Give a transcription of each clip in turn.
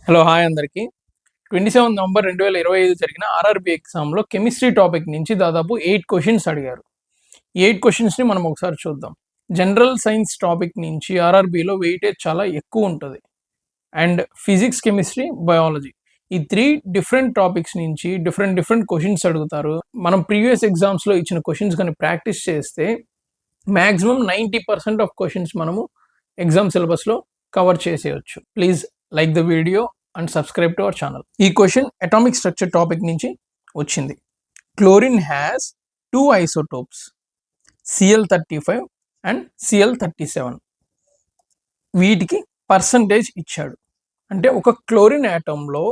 Hello hi అందరికీ 27 November 2025 జరిగిన RRB ఎగ్జామ్లో కెమిస్ట్రీ టాపిక్ నుంచి దాదాపు 8 క్వశ్చన్స్ అడిగారు. ఈ 8 క్వశ్చన్స్ని మనం ఒకసారి చూద్దాం. జనరల్ సైన్స్ టాపిక్ నుంచి ఆర్ఆర్బిలో వెయిటేజ్ చాలా ఎక్కువ ఉంటుంది. అండ్ ఫిజిక్స్, కెమిస్ట్రీ, బయాలజీ ఈ 3 డిఫరెంట్ టాపిక్స్ నుంచి డిఫరెంట్ క్వశ్చన్స్ అడుగుతారు. మనం ప్రీవియస్ ఎగ్జామ్స్లో ఇచ్చిన క్వశ్చన్స్ కానీ ప్రాక్టీస్ చేస్తే మ్యాక్సిమం 90% ఆఫ్ క్వశ్చన్స్ మనము ఎగ్జామ్ సిలబస్లో కవర్ చేసేయచ్చు. Please like the video and subscribe to our channel. ఈ క్వశ్చన్ అటామిక్ స్ట్రక్చర్ టాపిక్ నుంచి వచ్చింది. Chlorine has 2 isotopes Cl35 and Cl37. వీటికి పర్సంటేజ్ ఇచ్చాడు. అంటే ఒక క్లోరిన్ యాటంలో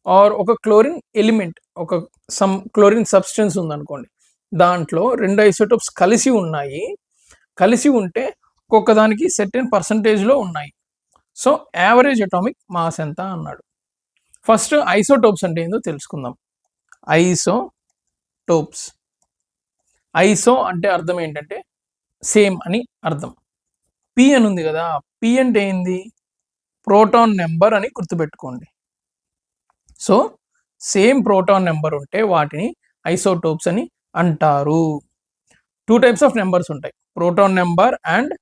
ఆర్ ఒక క్లోరిన్ ఎలిమెంట్, ఒక సమ్ క్లోరిన్ సబ్స్టెన్స్ ఉందనుకోండి, దాంట్లో 2 ఐసోటోప్స్ కలిసి ఉన్నాయి. కలిసి ఉంటే ఒక్కొక్కదానికి సెర్టెన్ పర్సంటేజ్లో ఉన్నాయి. సో యావరేజ్ అటామిక్ మాస్ ఎంత అన్నాడు. ఫస్ట్ ఐసోటోప్స్ అంటే ఏందో తెలుసుకుందాం. ఐసోటోప్స్, ఐసో అంటే అర్థం ఏంటంటే సేమ్ అని అర్థం. పి అని ఉంది కదా, పి అంటే ఏంది? ప్రోటాన్ నెంబర్ అని గుర్తుపెట్టుకోండి. సో సేమ్ ప్రోటాన్ నెంబర్ ఉంటే వాటిని ఐసోటోప్స్ అని అంటారు. 2 టైప్స్ ఆఫ్ నెంబర్స్ ఉంటాయి, proton number and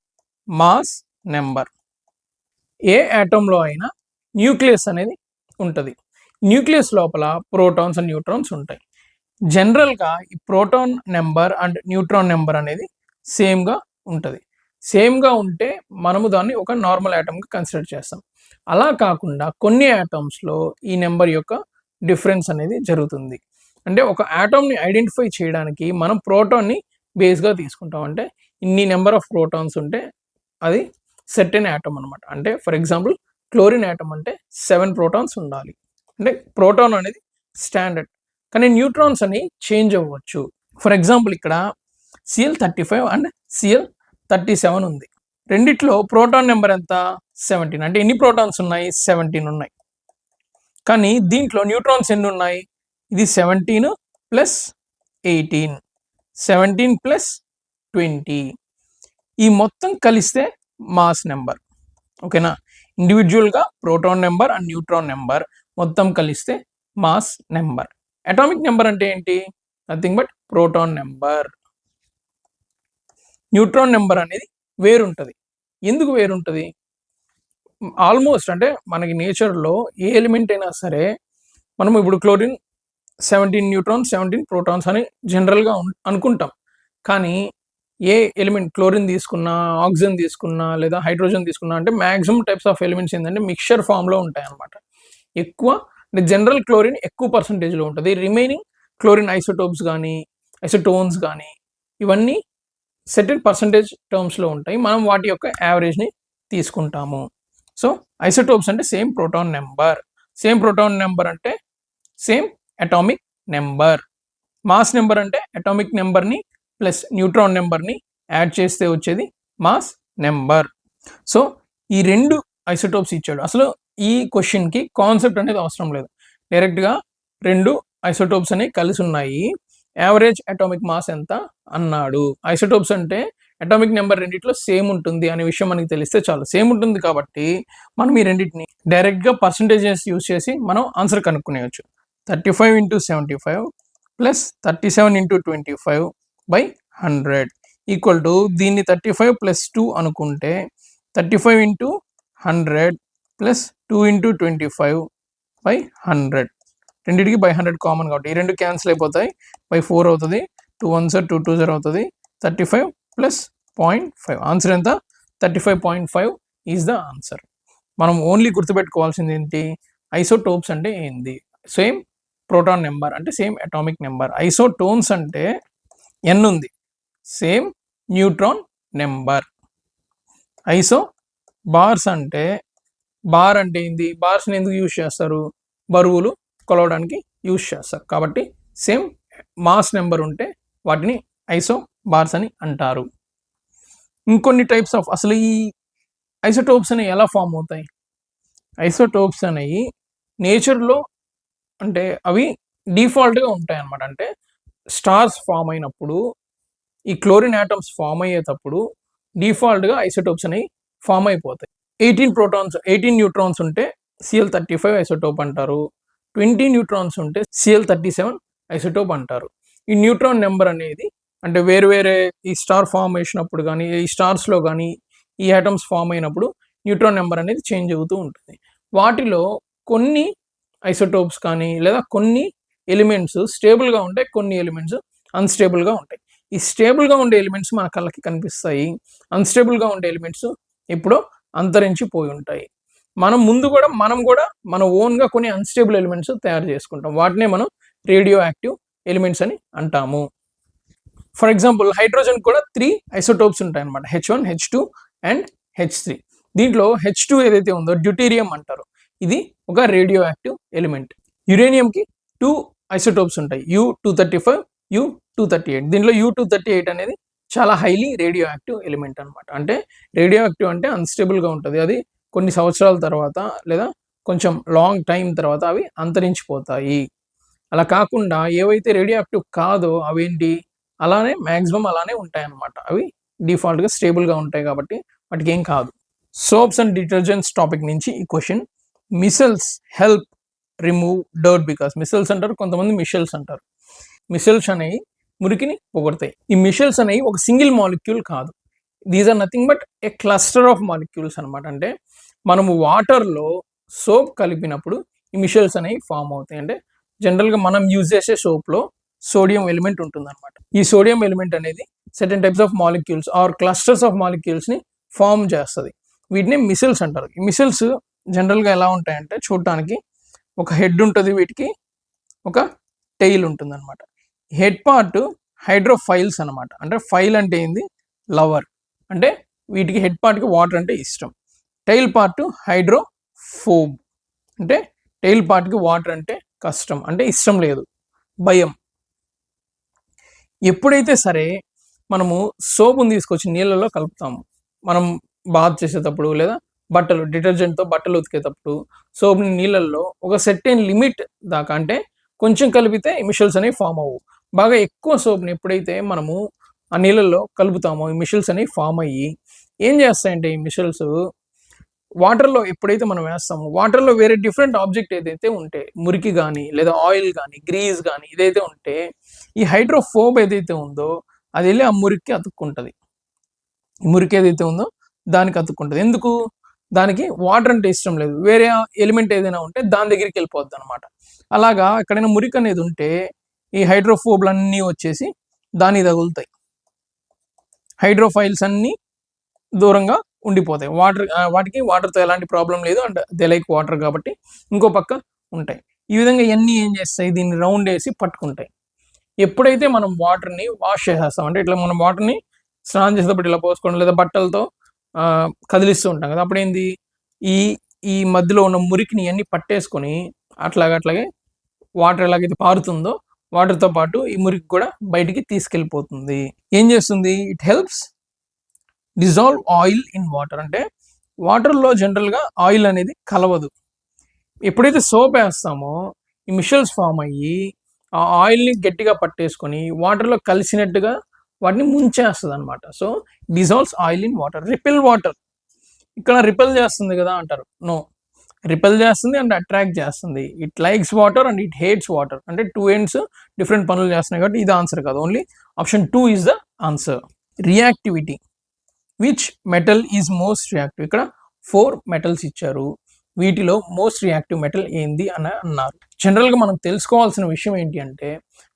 mass number. ఏ యాటంలో అయినా న్యూక్లియస్ అనేది ఉంటుంది. న్యూక్లియస్ లోపల ప్రోటాన్స్ అండ్ న్యూట్రాన్స్ ఉంటాయి. జనరల్గా ఈ proton number and neutron number అనేది సేమ్గా ఉంటుంది. సేమ్గా ఉంటే మనము దాన్ని ఒక నార్మల్ యాటమ్గా కన్సిడర్ చేస్తాం. అలా కాకుండా కొన్ని యాటమ్స్లో ఈ నెంబర్ యొక్క డిఫరెన్స్ అనేది జరుగుతుంది. అంటే ఒక యాటమ్ని ఐడెంటిఫై చేయడానికి మనం ప్రోటాన్ని బేస్గా తీసుకుంటాం. అంటే ఇన్ని నెంబర్ ఆఫ్ ప్రోటాన్స్ ఉంటే అది సెర్టెన్ యాటమ్ అనమాట. అంటే ఫర్ ఎగ్జాంపుల్ క్లోరిన్ యాటమ్ అంటే 7 ప్రోటాన్స్ ఉండాలి. అంటే ప్రోటాన్ అనేది స్టాండర్డ్, కానీ న్యూట్రాన్స్ అని చేంజ్ అవ్వచ్చు. ఫర్ ఎగ్జాంపుల్ ఇక్కడ Cl35 అండ్ Cl37 ఉంది. రెండిట్లో ప్రోటాన్ నెంబర్ ఎంత? 17. అంటే ఎన్ని ప్రోటాన్స్ ఉన్నాయి? 17 ఉన్నాయి. కానీ దీంట్లో న్యూట్రాన్స్ ఎన్ని ఉన్నాయి? ఇది 17 ప్లస్ 18, 17 ప్లస్ 20. ఈ మొత్తం కలిస్తే మాస్ నెంబర్. ఓకేనా? ఇండివిజువల్గా proton number and neutron number మొత్తం కలిస్తే మాస్ నెంబర్. అటామిక్ నెంబర్ అంటే ఏంటి? Nothing but proton number. Neutron number అనేది వేరుంటుంది. ఎందుకు వేరుంటుంది? ఆల్మోస్ట్ అంటే మనకి నేచర్లో ఏ ఎలిమెంట్ అయినా సరే మనం ఇప్పుడు క్లోరిన్ 17 న్యూట్రాన్స్ 17 ప్రోటాన్స్ అని జనరల్గా అనుకుంటాం. కానీ ఏ ఎలిమెంట్, క్లోరిన్ తీసుకున్నా, ఆక్సిజన్ తీసుకున్నా, లేదా హైడ్రోజన్ తీసుకున్నా, అంటే మ్యాక్సిమం టైప్స్ ఆఫ్ ఎలిమెంట్స్ ఏంటంటే మిక్చర్ ఫామ్లో ఉంటాయి అన్నమాట. ఎక్కువ అంటే జనరల్ క్లోరిన్ ఎక్కువ పర్సంటేజ్లో ఉంటుంది. రిమైనింగ్ క్లోరిన్ ఐసోటోప్స్ కానీ ఐసోటోన్స్ కానీ ఇవన్నీ సెర్టెన్ పర్సంటేజ్ టర్మ్స్లో ఉంటాయి. మనం వాటి యొక్క యావరేజ్ని తీసుకుంటాము. సో ఐసోటోప్స్ అంటే same proton number. Same proton number అంటే same atomic number. Mass number అంటే అటామిక్ నెంబర్ని ప్లస్ న్యూట్రాన్ నెంబర్ని యాడ్ చేస్తే వచ్చేది మాస్ నెంబర్. సో ఈ 2 ఐసోటోప్స్ ఇచ్చాడు. అసలు ఈ క్వశ్చన్కి కాన్సెప్ట్ అనేది అవసరం లేదు. డైరెక్ట్గా 2 ఐసోటోప్స్ అనేవి కలిసి ఉన్నాయి, యావరేజ్ అటామిక్ మాస్ ఎంత అన్నాడు. ఐసోటోప్స్ అంటే అటామిక్ నెంబర్ రెండిట్లో సేమ్ ఉంటుంది అనే విషయం మనకి తెలిస్తే చాలు. సేమ్ ఉంటుంది కాబట్టి మనం ఈ రెండింటిని డైరెక్ట్గా పర్సంటేజెస్ యూస్ చేసి మనం ఆన్సర్ కనుక్కునేయచ్చు. 35 × 75 ప్లస్ 37 × 25 by 100 ఈక్వల్ టు దీన్ని 35 ప్లస్ 2 అనుకుంటే 35 × 100 ప్లస్ 2 × 25 by 100. రెండింటికి by 100 కామన్ కాబట్టి ఈ 2 క్యాన్సిల్ అయిపోతాయి. by 4 అవుతుంది. 2 1 సార్ 2 2 0 అవుతుంది. 35 ప్లస్ 0.5 ఆన్సర్ ఎంత? 35.5 ఈజ్ ద ఆన్సర్. మనం ఓన్లీ గుర్తుపెట్టుకోవాల్సింది ఏంటి? ఐసోటోప్స్ అంటే ఏంది? సేమ్ ప్రోటాన్ నెంబర్ అంటే సేమ్ అటామిక్ నెంబర్. ఐసోటోన్స్ అంటే ఎన్ ఉంది, సేమ్ న్యూట్రాన్ నెంబర్. ఐసో బార్స్ అంటే, బార్ అంటే ఏంది? బార్స్ని ఎందుకు యూజ్ చేస్తారు? బరువులు కొలవడానికి యూజ్ చేస్తారు. కాబట్టి సేమ్ మాస్ నెంబర్ ఉంటే వాటిని ఐసో బార్స్ అని అంటారు. ఇంకొన్ని టైప్స్ ఆఫ్, అసలు ఈ ఐసోటోప్స్ అనేవి ఎలా ఫామ్ అవుతాయి? ఐసోటోప్స్ అనేవి నేచర్లో అంటే అవి డిఫాల్ట్గా ఉంటాయి అన్నమాట. అంటే స్టార్స్ ఫామ్ అయినప్పుడు, ఈ క్లోరిన్ యాటమ్స్ ఫామ్ అయ్యేటప్పుడు డిఫాల్ట్గా ఐసోటోప్స్ అనేవి ఫామ్ అయిపోతాయి. 18 న్యూట్రాన్స్ ఉంటే Cl35 ఐసోటోప్ అంటారు. 20 న్యూట్రాన్స్ ఉంటే Cl37 ఐసోటోప్ అంటారు. ఈ న్యూట్రాన్ నెంబర్ అనేది అంటే వేరు వేరే ఈ స్టార్ ఫామ్ చేసినప్పుడు కానీ ఈ స్టార్స్లో కానీ ఈ ఆటమ్స్ ఫామ్ అయినప్పుడు న్యూట్రాన్ నెంబర్ అనేది చేంజ్ అవుతూ ఉంటుంది. వాటిలో కొన్ని ఐసోటోప్స్ కానీ లేదా కొన్ని ఎలిమెంట్స్ స్టేబుల్గా ఉంటాయి, కొన్ని ఎలిమెంట్స్ అన్స్టేబుల్గా ఉంటాయి. ఈ స్టేబుల్గా ఉండే ఎలిమెంట్స్ మన కళ్ళకి కనిపిస్తాయి, అన్స్టేబుల్గా ఉండే ఎలిమెంట్స్ ఎప్పుడో అంతరించిపోయి ఉంటాయి. మనం కూడా మన ఓన్గా కొన్ని అన్స్టేబుల్ ఎలిమెంట్స్ తయారు చేసుకుంటాం. వాటినే మనం రేడియో యాక్టివ్ ఎలిమెంట్స్ అని అంటాము. ఫర్ ఎగ్జాంపుల్ హైడ్రోజన్ కూడా 3 ఐసోటోప్స్ ఉంటాయి అన్నమాట, H1, H2 అండ్ H3. దీంట్లో H2 ఏదైతే ఉందో డ్యూటీరియం అంటారు, ఇది ఒక రేడియో యాక్టివ్ ఎలిమెంట్. యురేనియంకి 2 ఐసోటోప్స్ ఉంటాయి, U235, U238. దీంట్లో U238 అనేది చాలా హైలీ రేడియో యాక్టివ్ ఎలిమెంట్ అనమాట. అంటే రేడియో యాక్టివ్ అంటే అన్స్టేబుల్గా ఉంటుంది, అది కొన్ని సంవత్సరాల తర్వాత లేదా కొంచెం లాంగ్ టైం తర్వాత అవి అంతరించిపోతాయి. అలా కాకుండా ఏవైతే రేడియో యాక్టివ్ కాదో అవేంటి అలానే మ్యాక్సిమం అలానే ఉంటాయి అన్నమాట. అవి డిఫాల్ట్గా స్టేబుల్గా ఉంటాయి కాబట్టి వాటికి ఏం కాదు. సోప్స్ అండ్ డిటర్జెంట్స్ టాపిక్ నుంచి ఈ question. Micelles help remove dirt because. Micelles అంటారు, కొంతమంది మిషెల్స్ అంటారు. మిషెల్స్ అనేవి మురికిని పొగడతాయి. ఈ మిషెల్స్ అనేవి ఒక సింగిల్ మాలిక్యూల్ కాదు, these are nothing but a cluster of molecules అనమాట. అంటే మనము వాటర్లో సోప్ కలిపినప్పుడు ఈ మిషెల్స్ అనేవి ఫామ్ అవుతాయి. అంటే జనరల్గా మనం యూజ్ చేసే సోప్లో సోడియం ఎలిమెంట్ ఉంటుంది అనమాట. ఈ సోడియం ఎలిమెంట్ అనేది certain types of molecules or clusters of మాలిక్యూల్స్ని ఫామ్ చేస్తుంది. వీటిని మిసెల్స్ అంటారు. ఈ మిసెల్స్ జనరల్గా ఎలా ఉంటాయంటే చూడటానికి ఒక హెడ్ ఉంటుంది, వీటికి ఒక టెయిల్ ఉంటుంది అనమాట. హెడ్ పార్ట్ హైడ్రోఫైల్స్ అనమాట. అంటే ఫైల్ అంటే ఏంది, లవర్. అంటే వీటికి హెడ్ పార్ట్కి వాటర్ అంటే ఇష్టం. Tail part hydrophobe. అంటే టెయిల్ పార్ట్కి వాటర్ అంటే కష్టం, అంటే ఇష్టం లేదు, భయం. ఎప్పుడైతే సరే మనము సోపుని తీసుకొచ్చి నీళ్ళలో కలుపుతాము, మనం బాత్ చేసేటప్పుడు లేదా బట్టలు డిటర్జెంట్తో బట్టలు ఉతికేటప్పుడు సోప్ని నీళ్ళల్లో ఒక సెర్టెన్ లిమిట్ దాకా, అంటే కొంచెం కలిపితే మిషెల్స్ అనేవి ఫామ్ అవ్వవు. బాగా ఎక్కువ సోప్ని ఎప్పుడైతే మనము ఆ నీళ్ళల్లో కలుపుతామో ఈ మిషెల్స్ అనేవి ఫామ్ అయ్యి ఏం చేస్తాయంటే ఈ మిషెల్స్ వాటర్లో ఎప్పుడైతే మనం వేస్తామో వాటర్లో వేరే డిఫరెంట్ ఆబ్జెక్ట్ ఏదైతే ఉంటే మురికి కానీ లేదా ఆయిల్ కానీ గ్రీజ్ కానీ ఇదైతే ఉంటే ఈ హైడ్రోఫోబ్ ఏదైతే ఉందో అది వెళ్ళి ఆ మురికి అతుక్కుంటుంది. మురికి ఏదైతే ఉందో దానికి అతుక్కుంటుంది. ఎందుకు? దానికి వాటర్ అంటే ఇష్టం లేదు, వేరే ఎలిమెంట్ ఏదైనా ఉంటే దాని దగ్గరికి వెళ్ళిపోద్ది అనమాట. అలాగా ఎక్కడైనా మురికి అనేది ఉంటే ఈ హైడ్రోఫోబ్లు అన్నీ వచ్చేసి దాన్ని తగులుతాయి. హైడ్రోఫైల్స్ అన్నీ దూరంగా ఉండిపోతాయి. వాటికి వాటర్తో ఎలాంటి ప్రాబ్లం లేదు, అండ్ దే లైక్ వాటర్ కాబట్టి ఇంకో పక్క ఉంటాయి. ఈ విధంగా ఇవన్నీ ఏం చేస్తాయి, దీన్ని రౌండ్ వేసి పట్టుకుంటాయి. ఎప్పుడైతే మనం వాటర్ని వాష్ చేసేస్తాం, అంటే ఇట్లా మనం వాటర్ని స్నానం చేసేటప్పుడు ఇలా పోసుకోవడం లేదా బట్టలతో కదిలిస్తూ ఉంటాం కదా, అప్పుడేంది ఈ ఈ మధ్యలో ఉన్న మురికిని అన్ని పట్టేసుకొని అట్లాగే వాటర్ ఎలాగైతే పారుతుందో వాటర్తో పాటు ఈ మురికి కూడా బయటికి తీసుకెళ్ళిపోతుంది. ఏం చేస్తుంది, it helps dissolve oil in water. అంటే వాటర్లో జనరల్గా ఆయిల్ అనేది కలవదు. ఎప్పుడైతే సోప్ వేస్తామో ఈ మిషెల్స్ ఫామ్ అయ్యి ఆ ఆయిల్ని గట్టిగా పట్టేసుకొని వాటర్లో కలిసినట్టుగా వాటిని ముంచేస్తుంది అనమాట. So dissolves oil in water. Repel water, ఇక్కడ రిపెల్ చేస్తుంది కదా అంటారు, నో, రిపెల్ చేస్తుంది అండ్ అట్రాక్ట్ చేస్తుంది. It likes water and it hates water. అంటే 2 ends డిఫరెంట్ పనులు చేస్తున్నాయి కాబట్టి ఇది ఆన్సర్ కాదు, only option 2 is the answer. Reactivity, which metal is most reactive. ఇక్కడ 4 మెటల్స్ ఇచ్చారు, వీటిలో మోస్ట్ రియాక్టివ్ మెటల్ ఏంది అని అన్నారు. జనరల్గా మనం తెలుసుకోవాల్సిన విషయం ఏంటి అంటే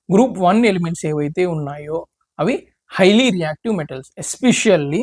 గ్రూప్ 1 ఎలిమెంట్స్ ఏవైతే ఉన్నాయో అవి highly reactive metals, especially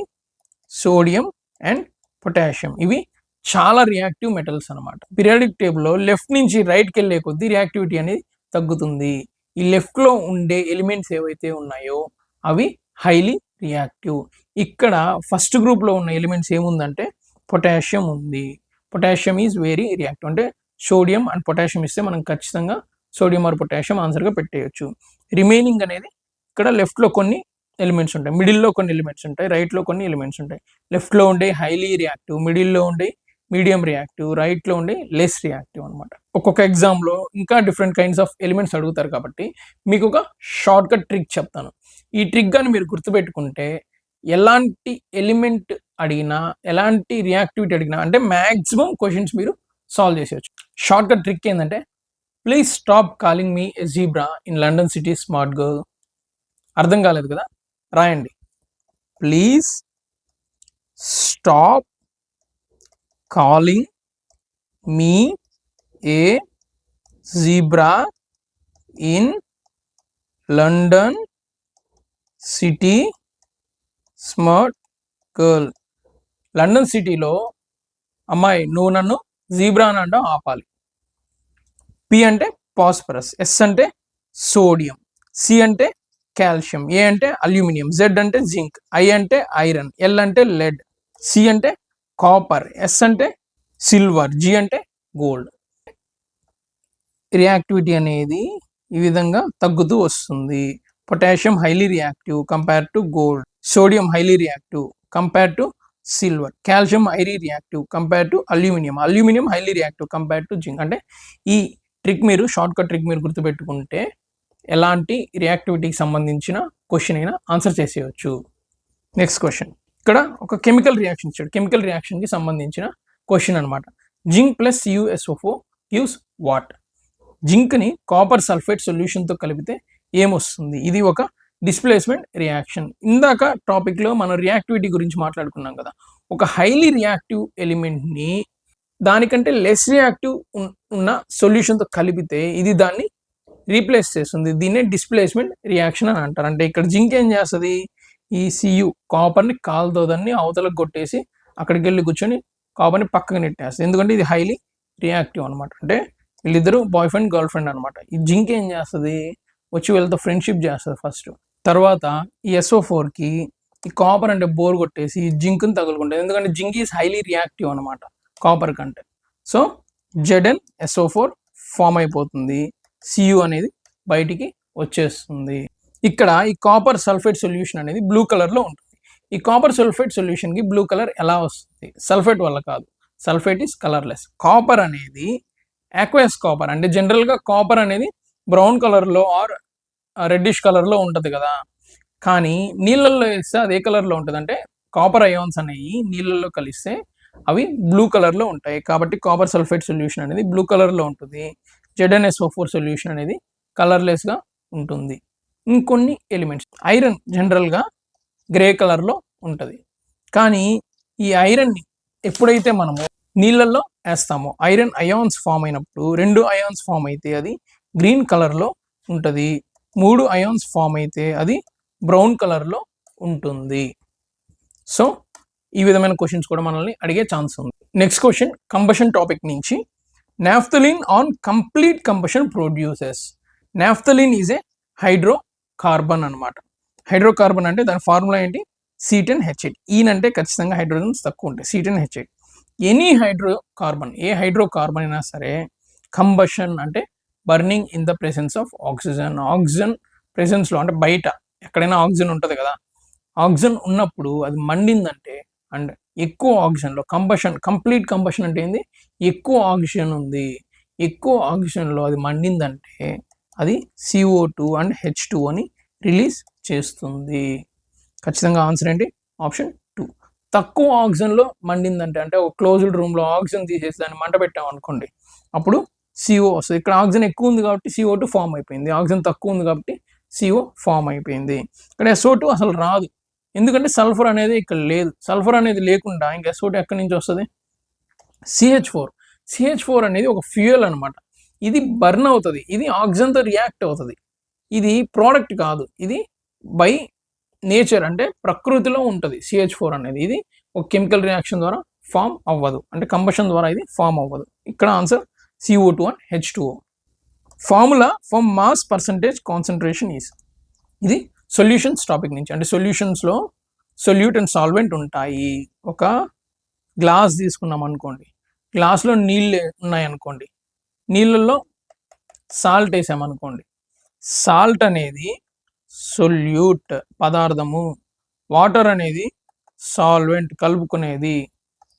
sodium and potassium. ఇవి చాలా రియాక్టివ్ మెటల్స్ అనమాట. పీరియాడిక్ టేబుల్లో లెఫ్ట్ నుంచి రైట్కి వెళ్ళే కొద్దీ రియాక్టివిటీ అనేది తగ్గుతుంది. ఈ లెఫ్ట్లో ఉండే ఎలిమెంట్స్ ఏవైతే ఉన్నాయో అవి హైలీ రియాక్టివ్. ఇక్కడ ఫస్ట్ గ్రూప్లో ఉన్న ఎలిమెంట్స్ ఏముందంటే పొటాషియం ఉంది. Potassium is very reactive. అంటే సోడియం అండ్ పొటాషియం ఇస్తే మనం ఖచ్చితంగా సోడియం ఆర్ పొటాషియం ఆన్సర్గా పెట్టేయచ్చు. రిమైనింగ్ అనేది ఇక్కడ లెఫ్ట్లో కొన్ని ఎలిమెంట్స్ ఉంటాయి, మిడిల్లో కొన్ని ఎలిమెంట్స్ ఉంటాయి, రైట్లో కొన్ని ఎలిమెంట్స్ ఉంటాయి. లెఫ్ట్లో ఉండే హైలీ రియాక్టివ్, మిడిల్లో ఉండే మీడియం రియాక్టివ్, రైట్లో ఉండే లెస్ రియాక్టివ్ అనమాట. ఒక్కొక్క ఎగ్జామ్లో ఇంకా డిఫరెంట్ కైండ్స్ ఆఫ్ ఎలిమెంట్స్ అడుగుతారు కాబట్టి మీకు ఒక షార్ట్ కట్ ట్రిక్ చెప్తాను. ఈ ట్రిక్ కానీ మీరు గుర్తుపెట్టుకుంటే ఎలాంటి ఎలిమెంట్ అడిగినా ఎలాంటి రియాక్టివిటీ అడిగినా అంటే మ్యాక్సిమం క్వశ్చన్స్ మీరు సాల్వ్ చేసేయచ్చు. షార్ట్ కట్ ట్రిక్ ఏంటంటే please stop calling me a zebra in London city smart girl. అర్థం కాలేదు కదా, రాయండి. Please stop calling me A zebra in London city smart girl. London సిటీలో అమ్మాయి నువ్వు నన్ను జీబ్రా అని అంటాం ఆపాలి. పి అంటే పాస్పరస్, ఎస్ అంటే సోడియం, సి అంటే కాల్షియం, ఏ అంటే అల్యూమినియం, జెడ్ అంటే జింక్, ఐ అంటే ఐరన్, ఎల్ అంటే లెడ్, సి అంటే కాపర్, ఎస్ అంటే సిల్వర్, జి అంటే గోల్డ్. రియాక్టివిటీ అనేది ఈ విధంగా తగ్గుతూ వస్తుంది. Potassium highly reactive compare to gold, sodium highly reactive compare to silver, calcium highly reactive compare to aluminium, aluminium highly reactive compare to zinc. అంటే ఈ ట్రిక్ మీరు షార్ట్ కట్ ట్రిక్ మీరు గుర్తుపెట్టుకుంటే ఎలాంటి రియాక్టివిటీకి సంబంధించిన క్వశ్చన్ అయినా ఆన్సర్ చేసేయచ్చు. నెక్స్ట్ క్వశ్చన్, ఇక్కడ ఒక కెమికల్ రియాక్షన్ ఇచ్చాడు. కెమికల్ రియాక్షన్కి సంబంధించిన క్వశ్చన్ అనమాట. Zinc plus CuSO4 gives what? జింక్ని కాపర్ సల్ఫేట్ సొల్యూషన్తో కలిపితే ఏమొస్తుంది? ఇది ఒక డిస్ప్లేస్మెంట్ రియాక్షన్. ఇందాక టాపిక్లో మనం రియాక్టివిటీ గురించి మాట్లాడుకున్నాం కదా. ఒక హైలీ రియాక్టివ్ ఎలిమెంట్ని దానికంటే లెస్ రియాక్టివ్ ఉన్న సొల్యూషన్తో కలిపితే ఇది దాన్ని రీప్లేస్ చేస్తుంది. దీన్నే డిస్ప్లేస్మెంట్ రియాక్షన్ అని అంటారు. అంటే ఇక్కడ జింక్ ఏం చేస్తుంది, ఈ Cu కాపర్ని కాలుతోదాన్ని అవతలకు కొట్టేసి అక్కడికి వెళ్ళి కూర్చొని కాపర్ని పక్కకు నెట్టేస్తుంది. ఎందుకంటే ఇది హైలీ రియాక్టివ్ అనమాట. అంటే వీళ్ళిద్దరు బాయ్ ఫ్రెండ్ గర్ల్ ఫ్రెండ్ అనమాట. ఈ జింక్ ఏం చేస్తుంది, వచ్చి వీళ్ళతో ఫ్రెండ్షిప్ చేస్తుంది ఫస్ట్. తర్వాత ఈ SO4కి ఈ కాపర్ అంటే బోర్ కొట్టేసి ఈ జింక్ని తగులుకుంటుంది. ఎందుకంటే జింక్ ఈజ్ హైలీ రియాక్టివ్ అనమాట కాపర్ కంటే. సో ZnSO4 ఫామ్ అయిపోతుంది, Cu అనేది బయటికి వచ్చేస్తుంది. ఇక్కడ ఈ కాపర్ సల్ఫేట్ సొల్యూషన్ అనేది బ్లూ కలర్లో ఉంటుంది. ఈ కాపర్ సల్ఫేట్ సొల్యూషన్కి బ్లూ కలర్ ఎలా వస్తుంది? సల్ఫేట్ వల్ల కాదు, సల్ఫేట్ ఈస్ కలర్లెస్. కాపర్ అనేది ఆక్వయస్ కాపర్, అంటే జనరల్గా కాపర్ అనేది బ్రౌన్ కలర్లో ఆర్ రెడ్డిష్ కలర్లో ఉంటుంది కదా. కానీ నీళ్ళల్లో వేస్తే అది ఏ కలర్లో ఉంటుంది అంటే కాపర్ అయాన్స్ అనేవి నీళ్ళల్లో కలిస్తే అవి బ్లూ కలర్లో ఉంటాయి. కాబట్టి కాపర్ సల్ఫేట్ సొల్యూషన్ అనేది బ్లూ కలర్లో ఉంటుంది. ZnSO4 సొల్యూషన్ అనేది కలర్లెస్గా ఉంటుంది. ఇంకొన్ని ఎలిమెంట్స్, ఐరన్ జనరల్గా గ్రే కలర్లో ఉంటుంది. కానీ ఈ ఐరన్ని ఎప్పుడైతే మనము నీళ్ళల్లో వేస్తామో ఐరన్ అయాన్స్ ఫామ్ అయినప్పుడు 2 అయాన్స్ ఫామ్ అయితే అది గ్రీన్ కలర్లో ఉంటుంది, 3 అయాన్స్ ఫామ్ అయితే అది బ్రౌన్ కలర్లో ఉంటుంది. సో ఈ విధమైన క్వశ్చన్స్ కూడా మనల్ని అడిగే ఛాన్స్ ఉంది. నెక్స్ట్ క్వశ్చన్ కంబషన్ టాపిక్ నుంచి, naphthalene on complete combustion produces. Naphthalene is a hydrocarbon అనమాట. హైడ్రోకార్బన్ అంటే దాని ఫార్ములా ఏంటి? C10H8. ఈయన అంటే ఖచ్చితంగా హైడ్రోజన్స్ తక్కువ ఉంటాయి, C10H8. ఎనీ హైడ్రోకార్బన్, ఏ హైడ్రోకార్బన్ అయినా సరే కంబషన్ అంటే burning in the presence of oxygen. Oxygen ప్రెసెన్స్లో అంటే బయట ఎక్కడైనా ఆక్సిజన్ ఉంటుంది కదా, ఆక్సిజన్ ఉన్నప్పుడు అది మండిందంటే అండ్ ఎక్కువ ఆక్సిజన్లో కంబషన్, కంప్లీట్ కంబషన్ అంటే ఏంది, ఎక్కువ ఆక్సిజన్ ఉంది, ఎక్కువ ఆక్సిజన్లో అది మండిందంటే అది CO2 అండ్ H2 అని రిలీజ్ చేస్తుంది. ఖచ్చితంగా ఆన్సర్ ఏంటి? ఆప్షన్ 2. తక్కువ ఆక్సిజన్లో మండిందంటే అంటే ఒక క్లోజ్డ్ రూమ్లో ఆక్సిజన్ తీసేసి దాన్ని మంట పెట్టాం అనుకోండి, అప్పుడు CO వస్తుంది. ఇక్కడ ఆక్సిజన్ ఎక్కువ ఉంది కాబట్టి CO2 ఫామ్ అయిపోయింది, ఆక్సిజన్ తక్కువ ఉంది కాబట్టి CO ఫామ్ అయిపోయింది. ఇక్కడ SO2 అసలు రాదు, ఎందుకంటే సల్ఫర్ అనేది ఇక్కడ లేదు. సల్ఫర్ అనేది లేకుండా ఇంకా SO2 ఎక్కడి నుంచి వస్తుంది? CH4 అనేది ఒక ఫ్యూయల్ అనమాట. ఇది బర్న్ అవుతుంది, ఇది ఆక్సిజన్తో రియాక్ట్ అవుతుంది. ఇది ప్రోడక్ట్ కాదు, ఇది బై నేచర్ అంటే ప్రకృతిలో ఉంటుంది CH4 అనేది. ఇది ఒక కెమికల్ రియాక్షన్ ద్వారా ఫామ్ అవ్వదు, అంటే కంబషన్ ద్వారా ఇది ఫామ్ అవ్వదు. ఇక్కడ answer CO2 and H2O. Formula for mass percentage concentration is, ఇది సొల్యూషన్స్ టాపిక్ నుంచి. అంటే సొల్యూషన్స్లో సొల్యూట్ అండ్ సాల్వెంట్ ఉంటాయి. ఒక గ్లాస్ తీసుకున్నాం అనుకోండి, గ్లాస్లో నీళ్ళు ఉన్నాయనుకోండి, నీళ్ళల్లో సాల్ట్ వేసామనుకోండి, సాల్ట్ అనేది సొల్యూట్ పదార్థము, వాటర్ అనేది సాల్వెంట్ కలుపుకునేది.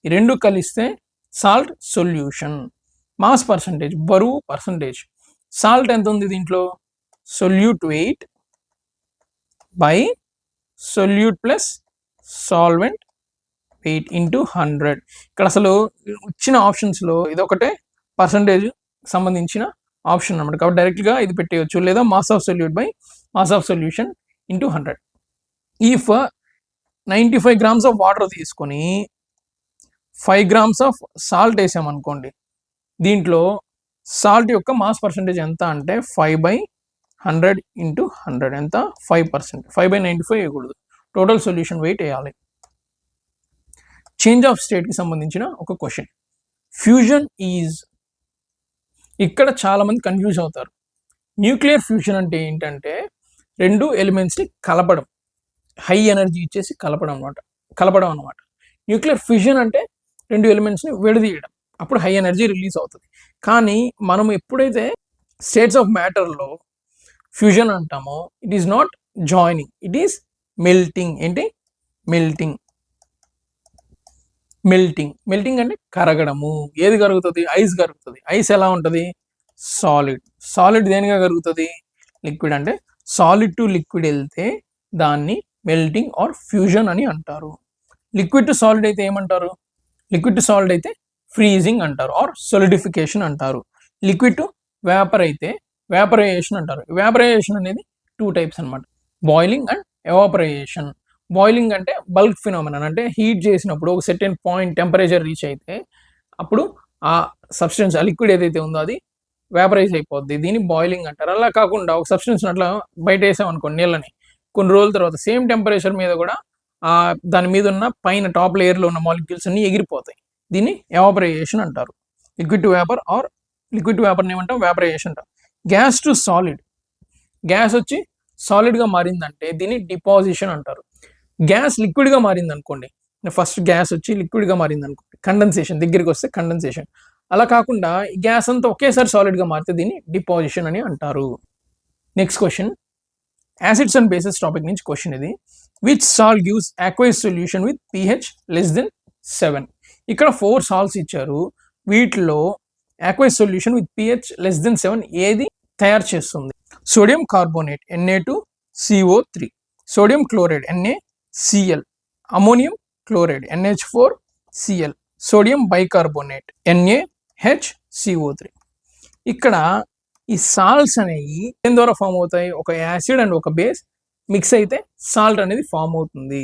ఈ రెండు కలిస్తే సాల్ట్ సొల్యూషన్. మాస్ పర్సంటేజ్ బరువు పర్సంటేజ్. సాల్ట్ ఎంత ఉంది దీంట్లో? Solute weight by solute plus solvent weight into 100. ఇక్కడ అసలు ఇచ్చిన ఆప్షన్స్లో ఇదొకటే పర్సంటేజ్ సంబంధించిన ఆప్షన్ అనమాట. కాబట్టి డైరెక్ట్గా ఇది పెట్టేయచ్చు, లేదా mass of solute by mass of solution into 100. If 95 grams of water తీసుకొని 5 grams ఆఫ్ సాల్ట్ వేసామనుకోండి, దీంట్లో సాల్ట్ యొక్క మాస్ పర్సంటేజ్ ఎంత అంటే 5/100 ఇంటూ 100 ఎంత 5%. 5/95 వేయకూడదు, టోటల్ సొల్యూషన్ వెయిట్ వేయాలి. చేంజ్ ఆఫ్ స్టేట్కి సంబంధించిన ఒక క్వశ్చన్. ఫ్యూజన్ ఈజ్, ఇక్కడ చాలామంది కన్ఫ్యూజ్ అవుతారు. న్యూక్లియర్ ఫ్యూజన్ అంటే ఏంటంటే రెండు ఎలిమెంట్స్ని కలపడం, హై ఎనర్జీ ఇచ్చేసి కలపడం అనమాట. న్యూక్లియర్ ఫ్యూజన్ అంటే రెండు ఎలిమెంట్స్ని విడదీయడం, అప్పుడు హై ఎనర్జీ రిలీజ్ అవుతుంది. కానీ మనం ఎప్పుడైతే స్టేట్స్ ఆఫ్ మ్యాటర్లో ఫ్యూజన్ అంటామో, it is not joining, it is melting. ఏంటి మెల్టింగ్? మెల్టింగ్ అంటే కరగడము. ఏది కరుగుతుంది? ఐస్ కరుగుతుంది. ఐస్ ఎలా ఉంటుంది? సాలిడ్ దేనిగా కరుగుతుంది? లిక్విడ్. అంటే సాలిడ్ టు లిక్విడ్ వెళ్తే దాన్ని మెల్టింగ్ ఆర్ ఫ్యూజన్ అని అంటారు. లిక్విడ్ టు సాలిడ్ అయితే ఏమంటారు? లిక్విడ్ టు సాలిడ్ అయితే ఫ్రీజింగ్ అంటారు ఆర్ సొలిడిఫికేషన్ అంటారు. లిక్విడ్ టు వేపర్ అయితే వేపరైజేషన్ అంటారు. వేపరైజేషన్ అనేది 2 types అనమాట, బాయిలింగ్ అండ్ ఎవాపరైజేషన్. బాయిలింగ్ అంటే బల్క్ ఫినామినన్, అంటే హీట్ చేసినప్పుడు ఒక సెర్టెన్ పాయింట్ టెంపరేచర్ రీచ్ అయితే అప్పుడు ఆ సబ్స్టెన్స్, ఆ లిక్విడ్ ఏదైతే ఉందో అది వేపరైజ్ అయిపోద్ది, దీన్ని బాయిలింగ్ అంటారు. అలా కాకుండా ఒక సబ్స్టెన్స్ అట్లా బయట వేసామనుకోండి నీళ్ళని, కొన్ని రోజుల తర్వాత సేమ్ టెంపరేచర్ మీద కూడా దాని మీద ఉన్న పైన టాప్ లేయర్లో ఉన్న మాలిక్యూల్స్ అన్ని ఎగిరిపోతాయి, దీన్ని ఎవాపరైజేషన్ అంటారు. Liquid to vapour or liquid to వేపర్ని ఏమంటాం? వేపరైజేషన్ అంటారు. గ్యాస్ టు సాలిడ్, గ్యాస్ వచ్చి సాలిడ్గా మారిందంటే దీన్ని డిపాజిషన్ అంటారు. గ్యాస్ లిక్విడ్గా మారింది అనుకోండి, ఫస్ట్ గ్యాస్ వచ్చి లిక్విడ్గా మారింది అనుకోండి, కండెన్సేషన్ దగ్గరికి వస్తే కండెన్సేషన్. అలా కాకుండా ఈ గ్యాస్ అంతా ఒకేసారి సాలిడ్గా మారితే దీన్ని డిపాజిషన్ అని అంటారు. Next question, acids and bases topic నుంచి క్వశ్చన్ ఇది. Which salt gives aqueous solution with pH less than 7? ఇక్కడ 4 సాల్ట్స్ ఇచ్చారు, వీటిలో aqueous solution with pH less than 7 ఏది తయారు చేస్తుంది? Sodium carbonate Na2CO3, sodium chloride NaCl, ammonium chloride NH4Cl, sodium bicarbonate NaHCO3. ఇక్కడ ఈ సాల్ట్స్ అనేవి దేని ద్వారా ఫామ్ అవుతాయి? ఒక యాసిడ్ అండ్ ఒక బేస్ మిక్స్ అయితే సాల్ట్ అనేది ఫామ్ అవుతుంది.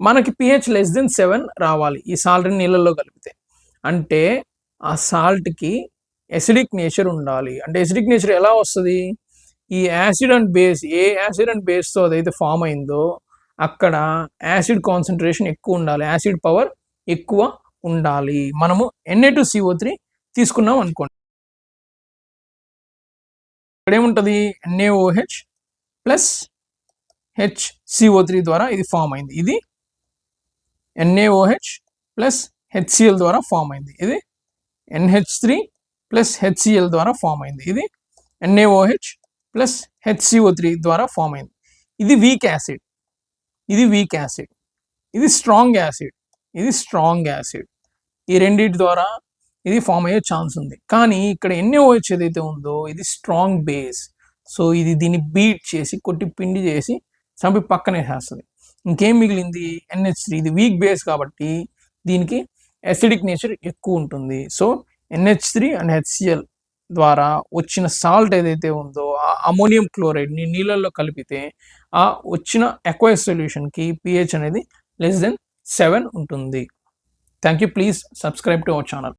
మనకి pH less than 7 రావాలి ఈ సాల్ట్ని నీళ్ళల్లో కలిపితే. అంటే ఆ సాల్ట్కి ఎసిడిక్ నేచర్ ఉండాలి. అంటే ఎసిడిక్ నేచర్ ఎలా వస్తుంది? ఈ యాసిడ్ అండ్ బేస్, ఏ యాసిడ్ అండ్ బేస్తో అదైతే ఫామ్ అయిందో అక్కడ యాసిడ్ కాన్సన్ట్రేషన్ ఎక్కువ ఉండాలి, యాసిడ్ పవర్ ఎక్కువ ఉండాలి. మనము Na2CO3 తీసుకున్నాం అనుకోండి, ఇక్కడ ఏముంటుంది? NaOH ప్లస్ HCO3 ద్వారా ఇది ఫామ్ అయింది. ఇది NaOH ప్లస్ HCl ద్వారా ఫామ్ అయింది. ఇది NH3 ప్లస్ HCl ద్వారా ఫామ్ అయింది. ఇది NaOH ప్లస్ HCO3 ద్వారా ఫామ్ అయింది. ఇది వీక్ యాసిడ్, ఇది వీక్ యాసిడ్. ఇది స్ట్రాంగ్ యాసిడ్, ఇది స్ట్రాంగ్ యాసిడ్. ఈ రెండింటి ద్వారా ఇది ఫామ్ అయ్యే ఛాన్స్ ఉంది. కానీ ఇక్కడ NaOH ఏదైతే ఉందో ఇది స్ట్రాంగ్ బేస్, సో ఇది దీన్ని బీట్ చేసి కొట్టి పిండి చేసి చంపి పక్కనే వేసేస్తుంది. ఇంకేం మిగిలింది? NH3, ఇది వీక్ బేస్ కాబట్టి దీనికి అసిడిక్ నేచర్ ఎక్కువ ఉంటుంది. సో NH3 అండ్ HCl ద్వారా వచ్చిన సాల్ట్ ఏదైతే ఉందో ఆ అమోనియం క్లోరైడ్ని నీళ్ళల్లో కలిపితే ఆ వచ్చిన aqueous సొల్యూషన్కి pH అనేది less than 7 ఉంటుంది. Thank you. Please subscribe to our channel.